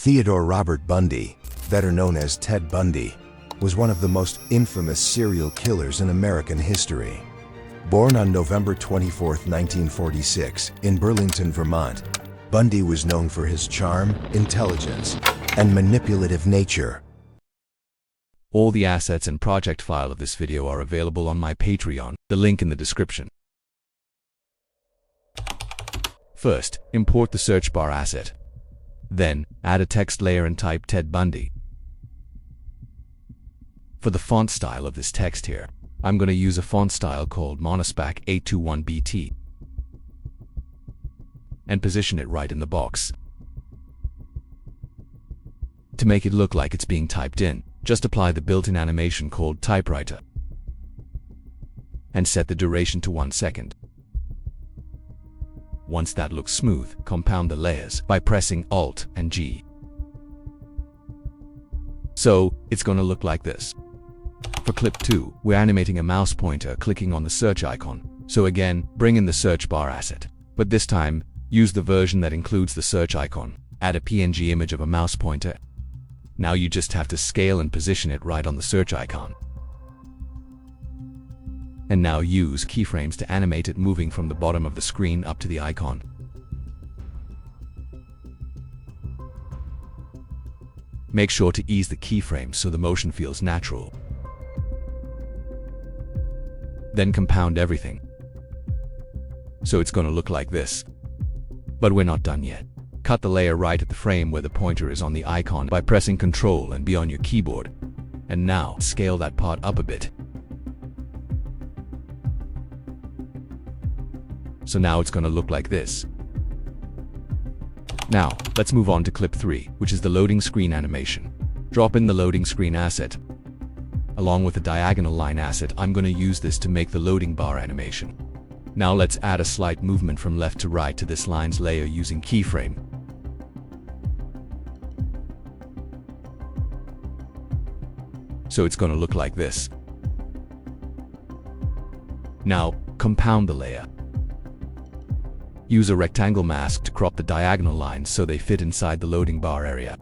Theodore Robert Bundy, better known as Ted Bundy, was one of the most infamous serial killers in American history. Born on November 24, 1946, in Burlington, Vermont, Bundy was known for his charm, intelligence, and manipulative nature. All the assets and project file of this video are available on my Patreon, the link in the description. First, import the search bar asset. Then, add a text layer and type Ted Bundy. For the font style of this text here, I'm going to use a font style called Monospec 821BT and position it right in the box. To make it look like it's being typed in, just apply the built-in animation called typewriter and set the duration to 1 second. Once that looks smooth, compound the layers by pressing Alt and G. So, it's going to look like this. For clip 2, we're animating a mouse pointer clicking on the search icon. So again, bring in the search bar asset. But this time, use the version that includes the search icon. Add a PNG image of a mouse pointer. Now you just have to scale and position it right on the search icon. And now use keyframes to animate it moving from the bottom of the screen up to the icon. Make sure to ease the keyframes so the motion feels natural. Then compound everything. So it's going to look like this. But we're not done yet. Cut the layer right at the frame where the pointer is on the icon by pressing Ctrl and B on your keyboard. And now, scale that part up a bit. So now it's going to look like this. Now, let's move on to clip 3, which is the loading screen animation. Drop in the loading screen asset. Along with the diagonal line asset, I'm going to use this to make the loading bar animation. Now let's add a slight movement from left to right to this lines layer using keyframe. So it's going to look like this. Now, compound the layer. Use a rectangle mask to crop the diagonal lines so they fit inside the loading bar area.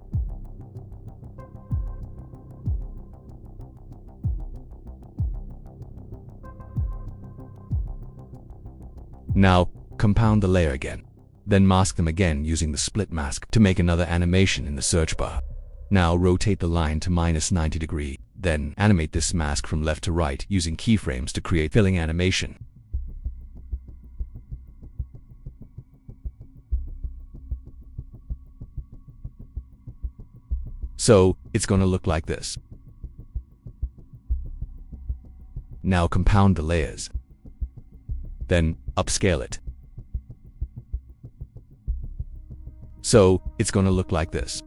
Now, compound the layer again. Then mask them again using the split mask to make another animation in the search bar. Now rotate the line to -90 degrees. Then animate this mask from left to right using keyframes to create filling animation. So, it's going to look like this. Now compound the layers. Then, upscale it. So, it's going to look like this.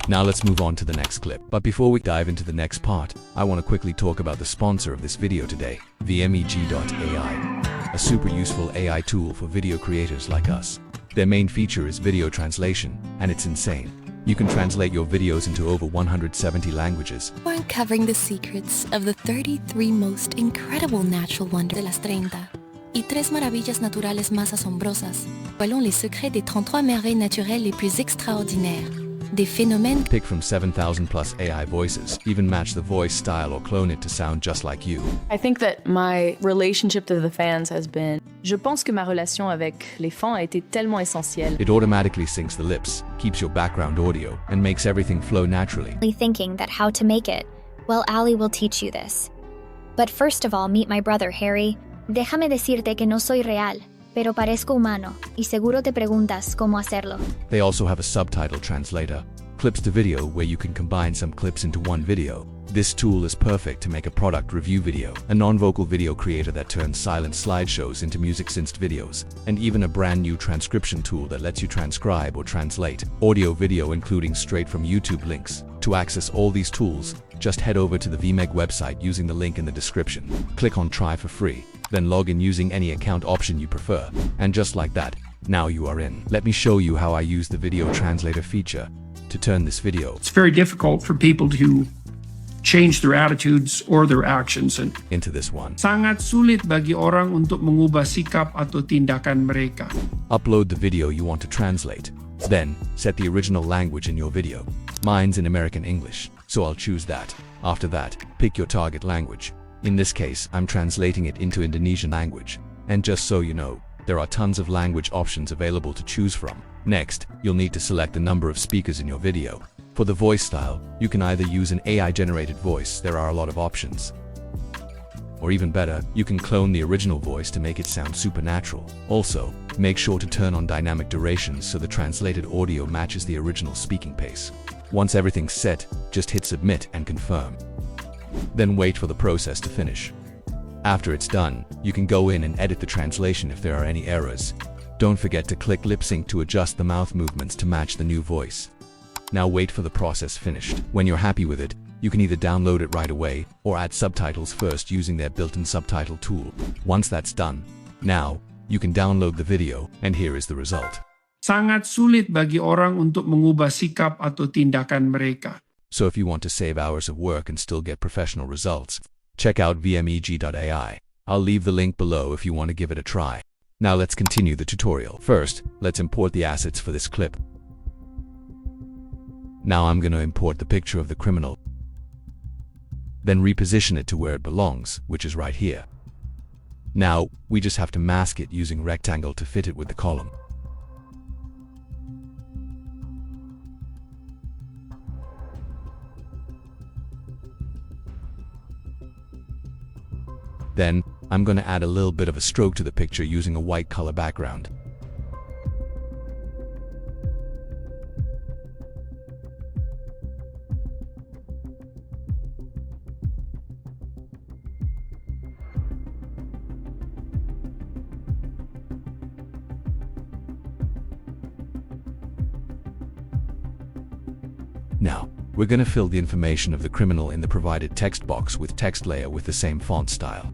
Now let's move on to the next clip. But before we dive into the next part, I want to quickly talk about the sponsor of this video today, VMEG.ai, a super useful AI tool for video creators like us. Their main feature is video translation, and it's insane. You can translate your videos into over 170 languages. We're uncovering the secrets of the 33 most incredible natural wonders de las 30 y 3 maravillas naturales más asombrosas. Voyons les secrets des 33 merveilles naturelles les plus extraordinaires. Des phénomènes Pick from 7,000 plus AI voices, even match the voice style or clone it to sound just like you. I think that my relationship to the fans has been... Je pense que ma relation avec les fans a été tellement essentielle. It automatically syncs the lips, keeps your background audio, and makes everything flow naturally. Thinking that how to make it. Well, Allie will teach you this. But first of all, meet my brother, Harry. Déjame decirte que no soy real, pero parezco humano, y seguro te preguntas cómo hacerlo. They also have a subtitle translator, clips to video where you can combine some clips into one video. This tool is perfect to make a product review video, a non-vocal video creator that turns silent slideshows into music-synced videos, and even a brand new transcription tool that lets you transcribe or translate audio video including straight from YouTube links. To access all these tools, just head over to the VMEG website using the link in the description. Click on Try for free, then log in using any account option you prefer. And just like that, now you are in. Let me show you how I use the video translator feature to turn this video. It's very difficult for people to change their attitudes or their actions. And Into this one. sangat sulit bagi orang untuk mengubah sikap atau tindakan mereka. Upload the video you want to translate. Then, set the original language in your video. Mine's in American English, so I'll choose that. After that, pick your target language. In this case, I'm translating it into Indonesian language. And just so you know, there are tons of language options available to choose from. Next, you'll need to select the number of speakers in your video. For the voice style, you can either use an AI-generated voice, there are a lot of options. Or even better, you can clone the original voice to make it sound supernatural. Also, make sure to turn on dynamic durations so the translated audio matches the original speaking pace. Once everything's set, just hit submit and confirm. Then wait for the process to finish. After it's done, you can go in and edit the translation if there are any errors. Don't forget to click lip sync to adjust the mouth movements to match the new voice. Now wait for the process finished. When you're happy with it, you can either download it right away or add subtitles first using their built-in subtitle tool. Once that's done, now you can download the video, and here is the result. Sangat sulit bagi orang untuk mengubah sikap atau tindakan mereka. So if you want to save hours of work and still get professional results, check out vmeg.ai. I'll leave the link below if you want to give it a try. Now let's continue the tutorial. First, let's import the assets for this clip. Now I'm going to import the picture of the criminal. Then reposition it to where it belongs, which is right here. Now, we just have to mask it using rectangle to fit it with the column. Then, I'm going to add a little bit of a stroke to the picture using a white color background. Now, we're going to fill the information of the criminal in the provided text box with text layer with the same font style.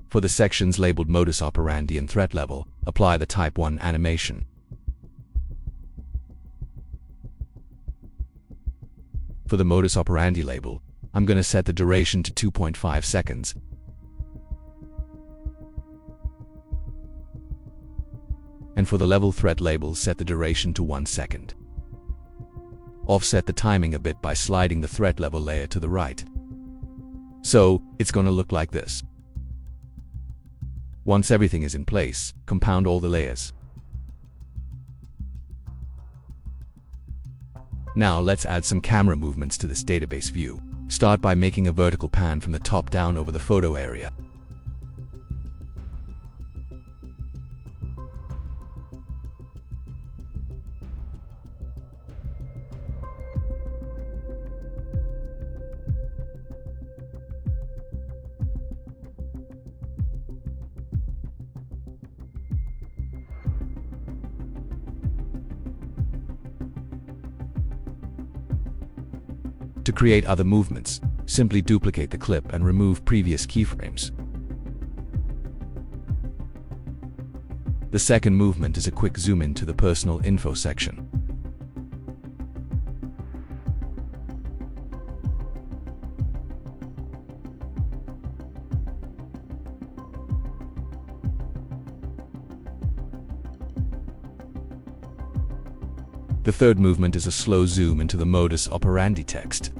For the sections labeled modus operandi and threat level, apply the Type 1 animation. For the modus operandi label, I'm going to set the duration to 2.5 seconds. And for the level threat label, set the duration to 1 second. Offset the timing a bit by sliding the threat level layer to the right. So, it's going to look like this. Once everything is in place, compound all the layers. Now let's add some camera movements to this database view. Start by making a vertical pan from the top down over the photo area. To create other movements, simply duplicate the clip and remove previous keyframes. The second movement is a quick zoom in to the personal info section. The third movement is a slow zoom into the modus operandi text.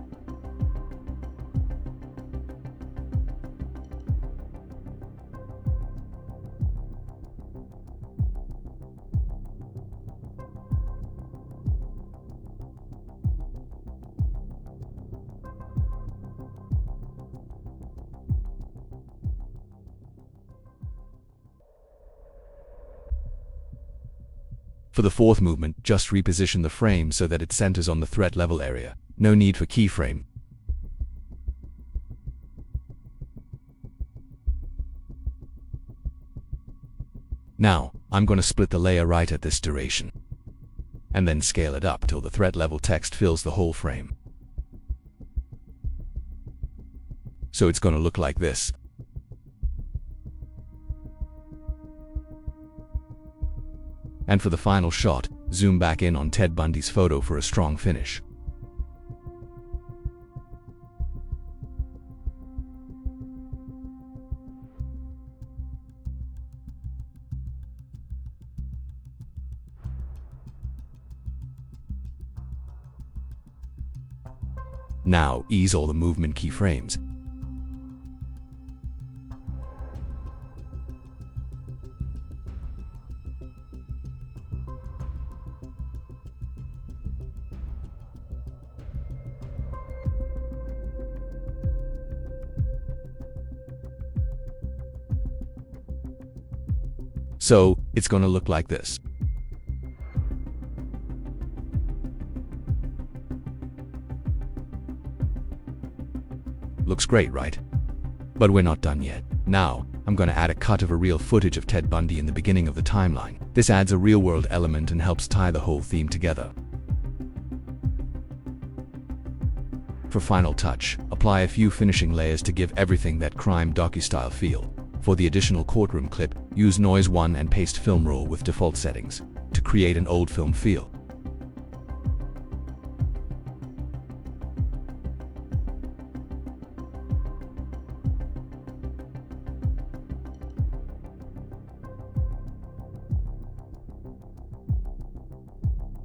For the fourth movement, just reposition the frame so that it centers on the threat level area. No need for keyframe. Now, I'm going to split the layer right at this duration, and then scale it up till the threat level text fills the whole frame. So it's going to look like this. And for the final shot, zoom back in on Ted Bundy's photo for a strong finish. Now, ease all the movement keyframes. So, it's going to look like this. Looks great, right? But we're not done yet. Now, I'm going to add a cut of a real footage of Ted Bundy in the beginning of the timeline. This adds a real-world element and helps tie the whole theme together. For final touch, apply a few finishing layers to give everything that crime docu-style feel. For the additional courtroom clip, use Noise 1 and paste film roll with default settings to create an old film feel.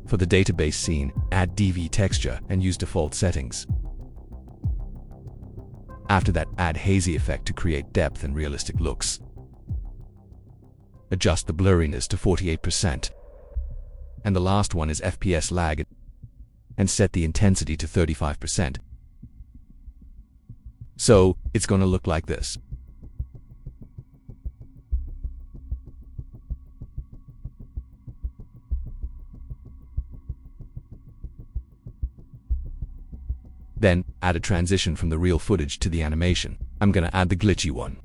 For the database scene, add DV texture and use default settings. After that, add hazy effect to create depth and realistic looks. Adjust the blurriness to 48%. And the last one is FPS lag, and set the intensity to 35%. So, it's going to look like this. Then, add a transition from the real footage to the animation. I'm gonna add the glitchy one.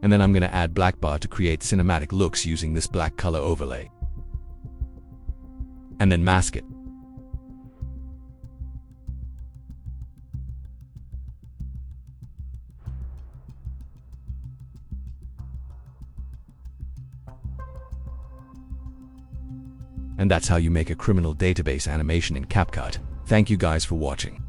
And then I'm gonna add black bar to create cinematic looks using this black color overlay. And then mask it. And that's how you make a criminal database animation in Capcut. Thank you guys for watching.